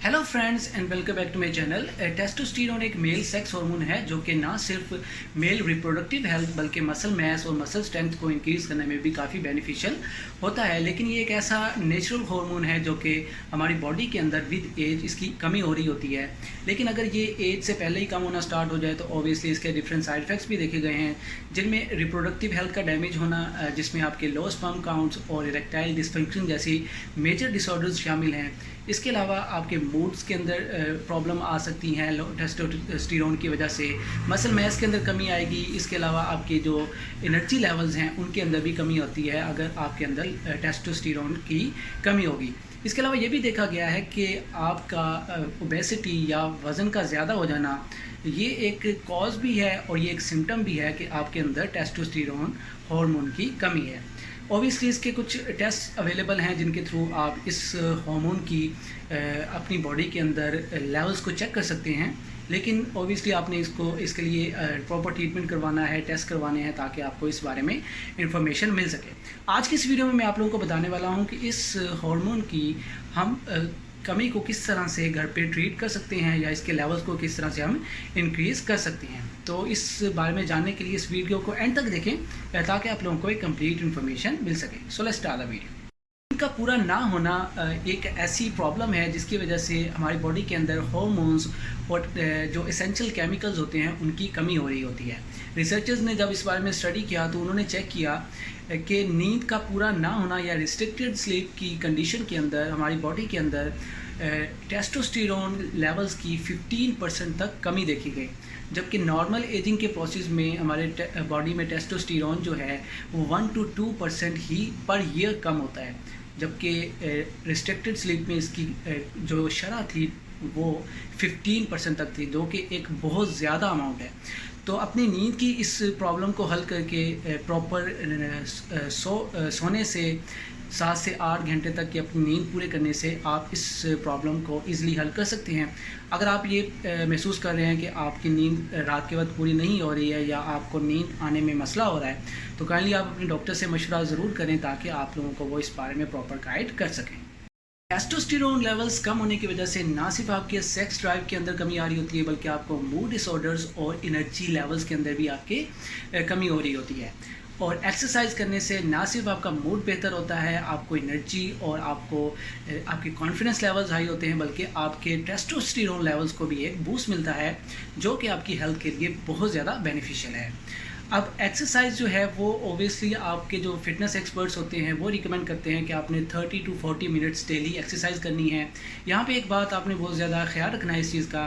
Hello friends and welcome back to my channel. Testosterone एक male sex hormone है जो कि ना सिर्फ मेल रिप्रोडक्टिव हेल्थ बल्कि मसल मैस और मसल स्ट्रेंथ को इंक्रीज़ करने में भी काफ़ी बेनिफिशियल होता है। लेकिन ये एक ऐसा नेचुरल हार्मोन है जो कि हमारी बॉडी के अंदर विद एज इसकी कमी हो रही होती है। लेकिन अगर ये एज से पहले ही कम होना स्टार्ट हो जाए तो ऑब्वियसली इसके डिफरेंट साइड इफेक्ट्स भी देखे गए हैं, जिनमें रिप्रोडक्टिव हेल्थ का डैमेज होना, जिसमें आपके लो स्पर्म काउंट्स और इरेक्टाइल डिसफंक्शन जैसी मेजर डिसऑर्डर्स शामिल हैं। इसके अलावा आपके मूड्स के अंदर प्रॉब्लम आ सकती हैं लो टेस्टोस्टेरोन की वजह से, मसल मैस के अंदर कमी आएगी। इसके अलावा आपके जो एनर्जी लेवल्स हैं उनके अंदर भी कमी होती है अगर आपके अंदर टेस्टोस्टेरोन की कमी होगी। इसके अलावा ये भी देखा गया है कि आपका ओबेसिटी या वज़न का ज़्यादा हो जाना ये एक कॉज भी है और ये एक सिम्टम भी है कि आपके अंदर टेस्टोस्टेरोन हार्मोन की कमी है। ऑब्वियसली इसके कुछ टेस्ट अवेलेबल हैं जिनके थ्रू आप इस हार्मोन की अपनी बॉडी के अंदर लेवल्स को चेक कर सकते हैं। लेकिन ऑब्वियसली आपने इसके लिए प्रॉपर ट्रीटमेंट करवाना है, टेस्ट करवाने हैं ताकि आपको इस बारे में इंफॉर्मेशन मिल सके। आज की इस वीडियो में मैं आप लोगों को बताने वाला हूं कि इस हार्मोन की हम कमी को किस तरह से घर पे ट्रीट कर सकते हैं या इसके लेवल्स को किस तरह से हम इंक्रीज़ कर सकते हैं। तो इस बारे में जानने के लिए इस वीडियो को एंड तक देखें ताकि आप लोगों को एक कंप्लीट इन्फॉर्मेशन मिल सके। So let's start the video. इनका पूरा ना होना एक ऐसी प्रॉब्लम है जिसकी वजह से हमारी बॉडी के अंदर हार्मोन्स और जो एसेंशियल केमिकल्स होते हैं उनकी कमी हो रही होती है। रिसर्चर्स ने जब इस बारे में स्टडी किया तो उन्होंने चेक किया कि नींद का पूरा ना होना या रिस्ट्रिक्टेड स्लीप की कंडीशन के अंदर हमारी बॉडी के अंदर टेस्टोस्टेरोन लेवल्स की 15% तक कमी देखी गई, जबकि नॉर्मल एजिंग के प्रोसेस में हमारे बॉडी में टेस्टोस्टेरोन जो है वो 1 to 2% ही पर ईयर कम होता है, जबकि रिस्ट्रिक्टेड स्लीप में इसकी जो शरह थी वो 15% तक थी, जो कि एक बहुत ज़्यादा अमाउंट है। तो अपनी नींद की इस प्रॉब्लम को हल करके प्रॉपर सोने से 7 से 8 घंटे तक की अपनी नींद पूरे करने से आप इस प्रॉब्लम को ईज़िली हल कर सकते हैं। अगर आप ये महसूस कर रहे हैं कि आपकी नींद रात के वक्त पूरी नहीं हो रही है या आपको नींद आने में मसला हो रहा है तो काइंडली आप अपने डॉक्टर से मशवरा ज़रूर करें ताकि आप लोगों को वो इस बारे में प्रॉपर गाइड कर सकें। टेस्टोस्टेरोन लेवल्स कम होने की वजह से ना सिर्फ आपके सेक्स ड्राइव के अंदर कमी आ रही होती है बल्कि आपको मूड डिसऑर्डर्स और एनर्जी लेवल्स के अंदर भी आपके कमी हो रही होती है। और एक्सरसाइज करने से ना सिर्फ आपका मूड बेहतर होता है, आपको एनर्जी और आपके कॉन्फिडेंस लेवल्स हाई होते हैं, बल्कि आपके टेस्टोस्टेरोन लेवल्स को भी एक बूस्ट मिलता है जो कि आपकी हेल्थ के लिए बहुत ज़्यादा बेनिफिशियल है। अब एक्सरसाइज जो है वो ओबियसली आपके जो फिटनेस एक्सपर्ट्स होते हैं वो रिकमेंड करते हैं कि आपने 30 to 40 मिनट्स डेली एक्सरसाइज करनी है। यहाँ पे एक बात आपने बहुत ज़्यादा ख्याल रखना है इस चीज़ का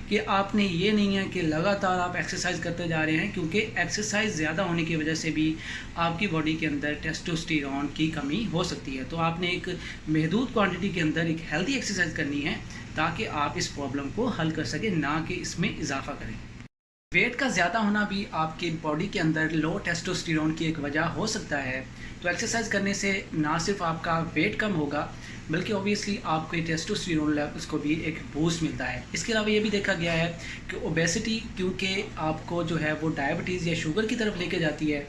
कि आपने ये नहीं है कि लगातार आप एक्सरसाइज करते जा रहे हैं, क्योंकि एक्सरसाइज ज़्यादा होने की वजह से भी आपकी बॉडी के अंदर टेस्टोस्टेरोन की कमी हो सकती है। तो आपने एक महदूद क्वान्टिटी के अंदर एक हेल्दी एक्सरसाइज करनी है ताकि आप इस प्रॉब्लम को हल कर सकें, ना कि इसमें इजाफा करें। वेट का ज़्यादा होना भी आपके बॉडी के अंदर लो टेस्टोस्टेरोन की एक वजह हो सकता है। तो एक्सरसाइज करने से ना सिर्फ आपका वेट कम होगा बल्कि ऑब्वियसली आपके टेस्टोस्टेरोन लेवल्स को भी एक बूस्ट मिलता है। इसके अलावा ये भी देखा गया है कि ओबेसिटी क्योंकि आपको जो है वो डायबिटीज़ या शुगर की तरफ लेके जाती है,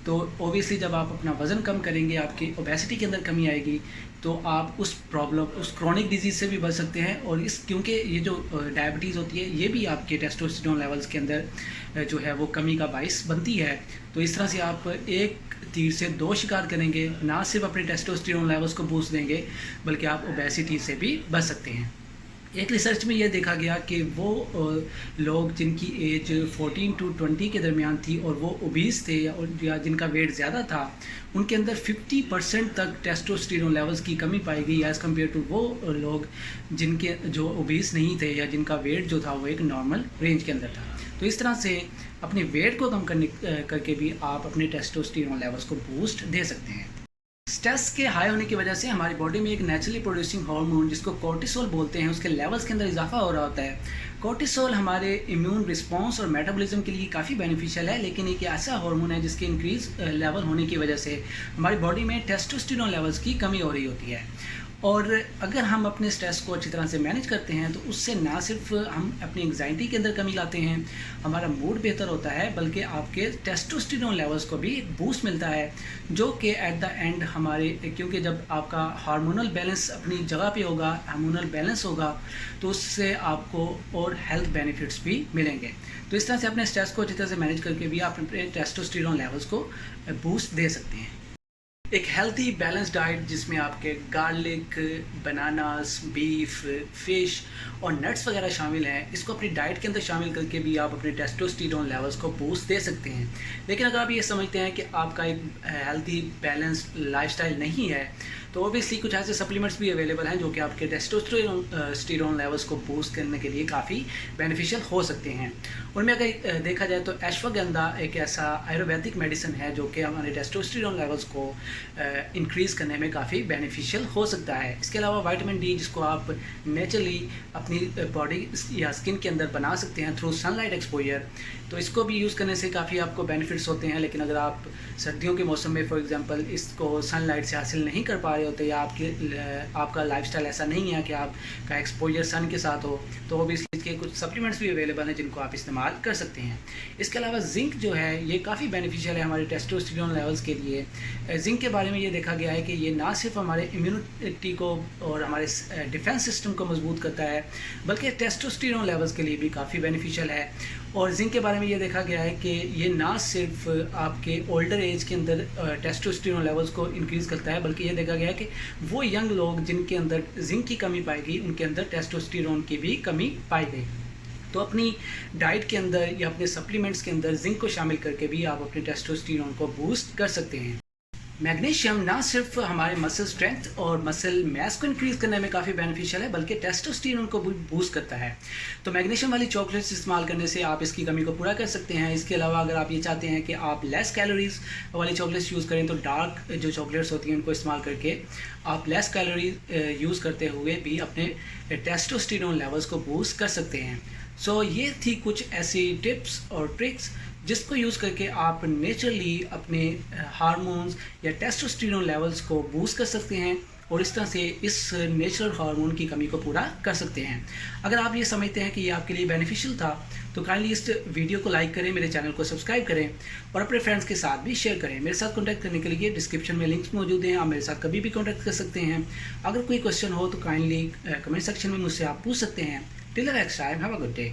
तो ओबियसली जब आप अपना वज़न कम करेंगे आपकी ओबेसिटी के अंदर कमी आएगी तो आप उस क्रोनिक डिजीज़ से भी बच सकते हैं। और क्योंकि ये जो डायबिटीज़ होती है ये भी आपके टेस्टोस्टेरोन लेवल्स के अंदर जो है वो कमी का बाइस बनती है। तो इस तरह से आप एक तीर से दो शिकार करेंगे, ना सिर्फ अपने टेस्टोस्टेरोन लेवल्स को बूस्ट देंगे बल्कि आप ओबेसिटी से भी बच सकते हैं। एक रिसर्च में यह देखा गया कि वो लोग जिनकी एज 14 to 20 के दरमियान थी और वो ओबीस थे या जिनका वेट ज़्यादा था, उनके अंदर 50% तक टेस्टोस्टेरोन लेवल्स की कमी पाई गई एज़ कम्पेयर टू वो लोग जिनके जो ओबीस नहीं थे या जिनका वेट जो था वो एक नॉर्मल रेंज के अंदर था। तो इस तरह से अपने वेट को कम करके भी आप अपने टेस्टोस्टेरोन लेवल्स को बूस्ट दे सकते हैं। स्ट्रेस के हाई होने की वजह से हमारी बॉडी में एक नेचुरली प्रोड्यूसिंग हार्मोन जिसको कोर्टिसोल बोलते हैं उसके लेवल्स के अंदर इजाफा हो रहा होता है। कोर्टिसोल हमारे इम्यून रिस्पांस और मेटाबॉलिज्म के लिए काफ़ी बेनिफिशियल है, लेकिन एक ऐसा हार्मोन है जिसके इंक्रीज लेवल होने की वजह से हमारी बॉडी में टेस्टोस्टेरोन लेवल्स की कमी हो रही होती है। और अगर हम अपने स्ट्रेस को अच्छी तरह से मैनेज करते हैं तो उससे ना सिर्फ हम अपनी एंग्जाइटी के अंदर कमी लाते हैं, हमारा मूड बेहतर होता है, बल्कि आपके टेस्टोस्टेरोन लेवल्स को भी एक बूस्ट मिलता है, जो कि एट द एंड हमारे, क्योंकि जब आपका हार्मोनल बैलेंस अपनी जगह पे होगा, हार्मोनल बैलेंस होगा, तो उससे आपको और हेल्थ बेनिफिट्स भी मिलेंगे। तो इस तरह से अपने स्ट्रेस को अच्छी तरह से मैनेज करके भी आप अपने टेस्टोस्टेरोन लेवल्स को बूस्ट दे सकते हैं। एक हेल्थी बैलेंस डाइट जिसमें आपके गार्लिक, बनानास, बीफ, फिश और नट्स वगैरह शामिल हैं, इसको अपनी डाइट के अंदर शामिल करके भी आप अपने टेस्टोस्टेरोन लेवल्स को बूस्ट दे सकते हैं। लेकिन अगर आप ये समझते हैं कि आपका एक हेल्थी बैलेंस्ड लाइफस्टाइल नहीं है, तो ओबियसली कुछ ऐसे सप्लीमेंट्स भी अवेलेबल हैं जो कि आपके टेस्टोस्टेरोन लेवल्स को बूस्ट करने के लिए काफ़ी बेनिफिशियल हो सकते हैं। उनमें अगर देखा जाए तो अश्वगंधा एक ऐसा आयुर्वेदिक मेडिसिन है जो कि हमारे टेस्टोस्टेरोन लेवल्स को इंक्रीज़ करने में काफ़ी बेनिफिशियल हो सकता है। इसके अलावा विटामिन डी, जिसको आप नेचुरली अपनी बॉडी या स्किन के अंदर बना सकते हैं थ्रू सनलाइट एक्सपोजर, तो इसको भी यूज़ करने से काफ़ी आपको बेनिफिट्स होते हैं। लेकिन अगर आप सर्दियों के मौसम में फॉर एग्जांपल इसको सनलाइट से हासिल नहीं कर पा रहे होते, या आपका लाइफस्टाइल ऐसा नहीं है कि आपका एक्सपोजर सन के साथ हो, तो ओबियसली इसके कुछ सप्लीमेंट्स भी अवेलेबल हैं जिनको आप इस्तेमाल कर सकते हैं। इसके अलावा जिंक जो है ये काफ़ी बेनिफिशियल है हमारे टेस्टोस्टेरोन लेवल्स के लिए। जिंक के बारे में ये देखा गया है कि ये ना सिर्फ हमारे इम्यूनिटी को और हमारे डिफेंस सिस्टम को मजबूत करता है, बल्कि टेस्टोस्टेरोन लेवल्स के लिए भी काफ़ी बेनिफिशियल है। और जिंक के बारे में ये देखा गया है कि ये ना सिर्फ आपके ओल्डर एज के अंदर टेस्टोस्टेरोन लेवल्स को इंक्रीज़ करता है, बल्कि ये देखा गया है कि वो यंग लोग जिनके अंदर जिंक की कमी पाई गई, उनके अंदर टेस्टोस्टेरोन की भी कमी पाई गई। तो अपनी डाइट के अंदर या अपने सप्लीमेंट्स के अंदर जिंक को शामिल करके भी आप अपने टेस्टोस्टेरोन को बूस्ट कर सकते हैं। मैग्नीशियम ना सिर्फ हमारे मसल स्ट्रेंथ और मसल मैस को इंक्रीज़ करने में काफ़ी बेनिफिशियल है, बल्कि टेस्टोस्टेरोन को भी बूस्ट करता है। तो मैग्नीशियम वाली चॉकलेट्स इस्तेमाल करने से आप इसकी कमी को पूरा कर सकते हैं। इसके अलावा अगर आप ये चाहते हैं कि आप लेस कैलोरीज वाली चॉकलेट्स यूज़ करें, तो डार्क जो चॉकलेट्स होती हैं उनको इस्तेमाल करके आप लेस कैलोरी यूज़ करते हुए भी अपने टेस्टोस्टेरोन लेवल्स को बूस्ट कर सकते हैं। सो ये थी कुछ ऐसी टिप्स और ट्रिक्स जिसको यूज़ करके आप नेचुरली अपने हार्मोन्स या टेस्टोस्टेरोन लेवल्स को बूस्ट कर सकते हैं और इस तरह से इस नेचुरल हार्मोन की कमी को पूरा कर सकते हैं। अगर आप ये समझते हैं कि ये आपके लिए बेनिफिशियल था, तो काइंडली इस वीडियो को लाइक करें, मेरे चैनल को सब्सक्राइब करें और अपने फ्रेंड्स के साथ भी शेयर करें। मेरे साथ कॉन्टैक्ट करने के लिए डिस्क्रिप्शन में लिंक्स मौजूद हैं, आप मेरे साथ कभी भी कॉन्टैक्ट कर सकते हैं। अगर कोई क्वेश्चन हो तो काइंडली कमेंट सेक्शन में मुझसे आप पूछ सकते हैं। Till next time, have a good day.